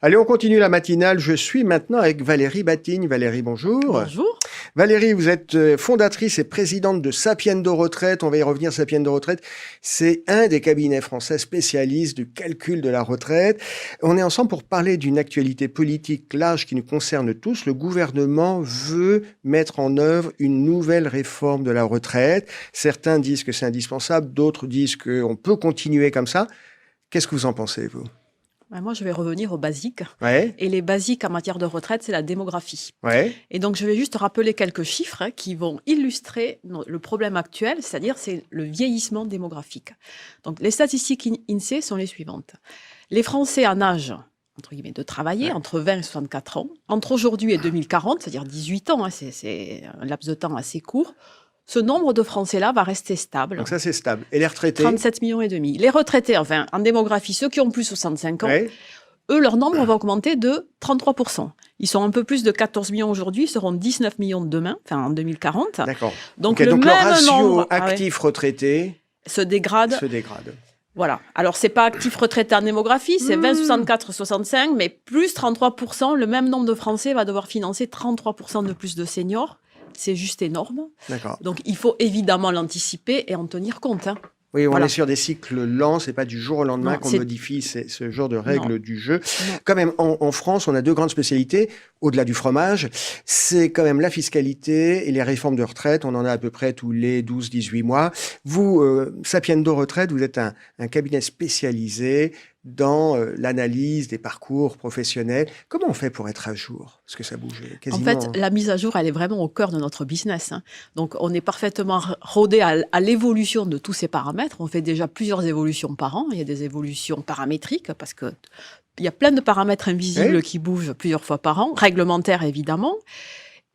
Allez, on continue la matinale. Je suis maintenant avec Valérie Batigne. Valérie, bonjour. Bonjour. Valérie, vous êtes fondatrice et présidente de Sapiendo Retraite. On va y revenir, Sapiendo Retraite. C'est un des cabinets français spécialistes du calcul de la retraite. On est ensemble pour parler d'une actualité politique large qui nous concerne tous. Le gouvernement veut mettre en œuvre une nouvelle réforme de la retraite. Certains disent que c'est indispensable, d'autres disent qu'on peut continuer comme ça. Qu'est-ce que vous en pensez, vous ? Moi, je vais revenir aux basiques. Ouais. Et les basiques en matière de retraite, c'est la démographie. Ouais. Et donc, je vais juste rappeler quelques chiffres qui vont illustrer le problème actuel, c'est-à-dire c'est le vieillissement démographique. Donc, les statistiques INSEE sont les suivantes. Les Français en âge, entre guillemets, de travailler, entre 20 et 64 ans, entre aujourd'hui et 2040, c'est-à-dire 18 ans, c'est un laps de temps assez court, ce nombre de Français-là va rester stable. Donc ça, c'est stable. Et les retraités ? 37 millions et demi. Les retraités, enfin, en démographie, ceux qui ont plus de 65 ans, eux, leur nombre va augmenter de 33%. Ils sont un peu plus de 14 millions aujourd'hui, ils seront 19 millions demain, enfin en 2040. D'accord. Donc, donc le ratio nombre actif-retraité se dégrade. Voilà. Alors, c'est pas actif retraité en démographie, c'est 20, 64, 65, mais plus 33%, le même nombre de Français va devoir financer 33% de plus de seniors. C'est juste énorme. D'accord. Donc, il faut évidemment l'anticiper et en tenir compte. Oui, on est sur des cycles lents, c'est pas du jour au lendemain qu'on modifie ce genre de règles du jeu. Non. Quand même, en France, on a deux grandes spécialités, au-delà du fromage, c'est quand même la fiscalité et les réformes de retraite. On en a à peu près tous les 12-18 mois. Vous, Sapiendo Retraite, vous êtes un cabinet spécialisé dans l'analyse des parcours professionnels. Comment on fait pour être à jour ? Parce que ça bouge quasiment. En fait, la mise à jour, elle est vraiment au cœur de notre business. Donc, on est parfaitement rodé à l'évolution de tous ces paramètres. On fait déjà plusieurs évolutions par an. Il y a des évolutions paramétriques parce que il y a plein de paramètres invisibles qui bougent plusieurs fois par an, réglementaires évidemment.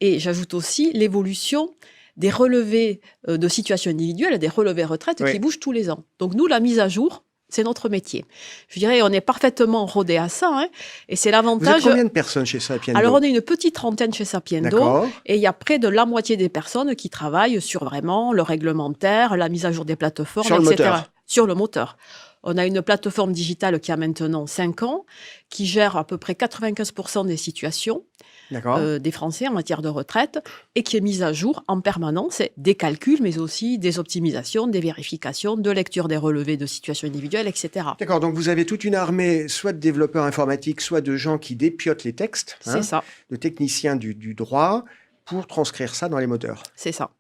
Et j'ajoute aussi l'évolution des relevés de situation individuelle, des relevés retraite qui bougent tous les ans. Donc, nous, la mise à jour, c'est notre métier. Je dirais, on est parfaitement rodé à ça, et c'est l'avantage. Vous êtes combien de personnes chez Sapiendo ? Alors, on est une petite trentaine chez Sapiendo, et il y a près de la moitié des personnes qui travaillent sur vraiment le réglementaire, la mise à jour des plateformes, sur etc. Sur le moteur. On a une plateforme digitale qui a maintenant 5 ans, qui gère à peu près 95% des situations des Français en matière de retraite et qui est mise à jour en permanence, des calculs, mais aussi des optimisations, des vérifications, de lecture des relevés de situations individuelles, etc. D'accord, donc vous avez toute une armée, soit de développeurs informatiques, soit de gens qui dépiotent les textes, c'est ça, de techniciens du droit, pour transcrire ça dans les moteurs. C'est ça.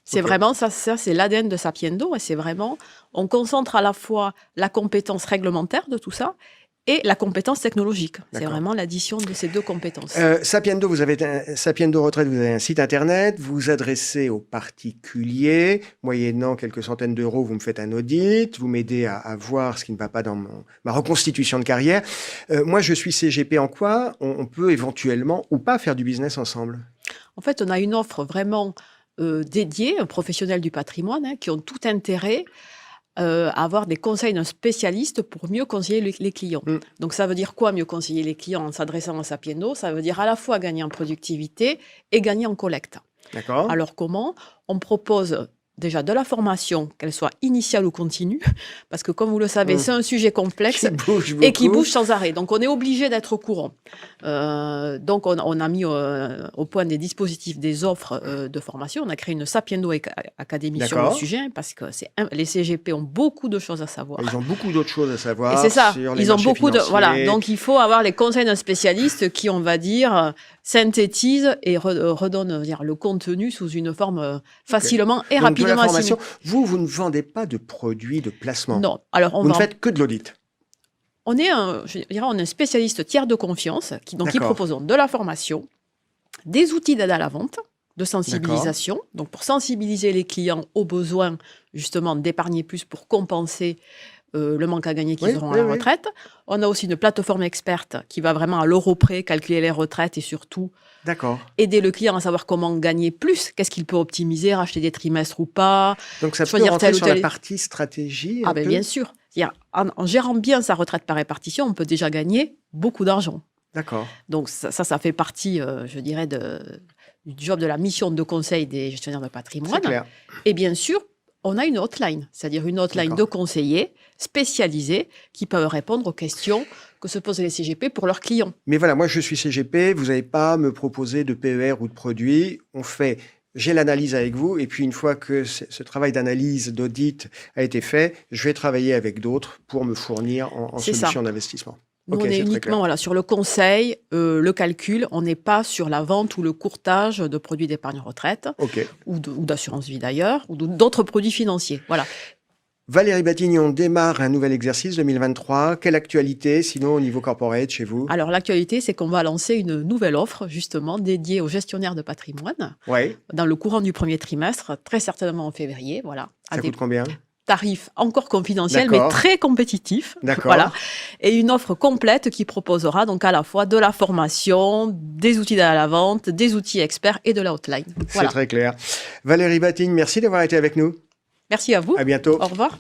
C'est vraiment ça, c'est l'ADN de Sapiendo, et c'est vraiment, on concentre à la fois la compétence réglementaire de tout ça et la compétence technologique. C'est vraiment l'addition de ces deux compétences. Sapiendo, Sapiendo Retraite, vous avez un site internet, vous vous adressez aux particuliers, moyennant quelques centaines d'euros, vous me faites un audit, vous m'aidez à voir ce qui ne va pas dans ma reconstitution de carrière. Moi, je suis CGP en quoi on peut éventuellement ou pas faire du business ensemble ? En fait, on a une offre vraiment dédiée aux professionnels du patrimoine qui ont tout intérêt à avoir des conseils d'un spécialiste pour mieux conseiller les clients. Donc, ça veut dire quoi, mieux conseiller les clients en s'adressant à Sapiendo ? Ça veut dire à la fois gagner en productivité et gagner en collecte. D'accord. Alors, comment ? On propose déjà de la formation, qu'elle soit initiale ou continue, parce que comme vous le savez, c'est un sujet complexe qui bouge sans arrêt. Donc, on est obligé d'être au courant. Donc, on a mis au point des dispositifs, des offres de formation. On a créé une Sapiendo Academy sur le sujet, parce que les CGP ont beaucoup de choses à savoir. Ils ont beaucoup d'autres choses à savoir. Et c'est ça. Sur les Ils ont beaucoup financiers. Voilà. Donc, il faut avoir les conseils d'un spécialiste qui, on va dire, synthétise et redonne le contenu sous une forme facilement et rapidement. La formation, vous ne vendez pas de produits de placement. Non. Alors, vous ne faites que de l'audit. On est un spécialiste tiers de confiance qui proposons de la formation, des outils d'aide à la vente, de sensibilisation, donc pour sensibiliser les clients aux besoins justement d'épargner plus pour compenser le manque à gagner qu'ils auront à la retraite. On a aussi une plateforme experte qui va vraiment à l'euro près calculer les retraites et surtout aider le client à savoir comment gagner plus, qu'est-ce qu'il peut optimiser, racheter des trimestres ou pas. Donc ça peut rentrer sur la partie stratégie bien sûr. En gérant bien sa retraite par répartition, on peut déjà gagner beaucoup d'argent. D'accord. Donc ça fait partie, je dirais, du job de la mission de conseil des gestionnaires de patrimoine. C'est clair. Et bien sûr, on a une hotline, c'est-à-dire une hotline de conseillers spécialisés qui peuvent répondre aux questions que se posent les CGP pour leurs clients. Mais voilà, moi je suis CGP, vous n'allez pas me proposer de PER ou de produits. J'ai l'analyse avec vous, et puis une fois que ce travail d'analyse, d'audit a été fait, je vais travailler avec d'autres pour me fournir en solutions d'investissement. Nous, on est uniquement sur le conseil, le calcul. On n'est pas sur la vente ou le courtage de produits d'épargne retraite, ou d'assurance vie d'ailleurs, ou d'autres produits financiers. Voilà. Valérie Batignon démarre un nouvel exercice 2023. Quelle actualité, sinon au niveau corporate chez vous? Alors l'actualité, c'est qu'on va lancer une nouvelle offre justement dédiée aux gestionnaires de patrimoine dans le courant du premier trimestre, très certainement en février. Voilà. Ça coûte combien? Tarifs encore confidentiels, mais très compétitifs. Voilà. Et une offre complète qui proposera donc à la fois de la formation, des outils à la vente, des outils experts et de la hotline. C'est très clair. Valérie Batignon, merci d'avoir été avec nous. Merci à vous. À bientôt. Au revoir.